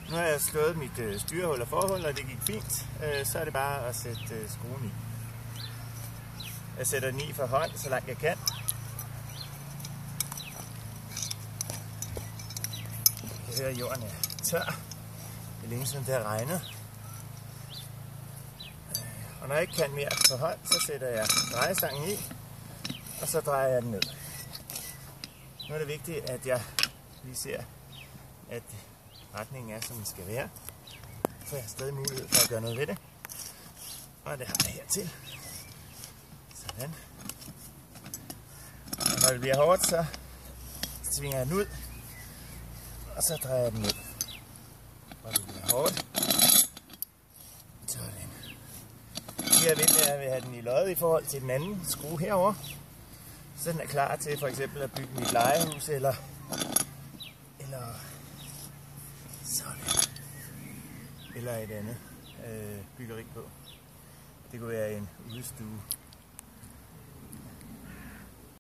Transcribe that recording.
Nu har jeg slået mit styrehul og forhold, og det gik fint. Så er det bare at sætte skruen i. Jeg sætter den i for hånd, så langt jeg kan. Jeg hører, at jorden er tør. Det er længe siden det har regnet. Og når jeg ikke kan mere for hånd, så sætter jeg drejestangen i, og så drejer jeg den ned. Nu er det vigtigt, at jeg lige ser, at retningen er, som den skal være. Så jeg har stadig mulighed for at gøre noget ved det. Og det har jeg hertil. Sådan. Og når det bliver hårdt, så svinger jeg den ud, og så drejer jeg den ned. Og det bliver hårdt. Sådan. Her vil jeg have den i loddet i forhold til den anden skrue herover, så den er klar til for eksempel at bygge mit legehus eller sådan, eller et andet byggeri på. Det kunne være en udestue.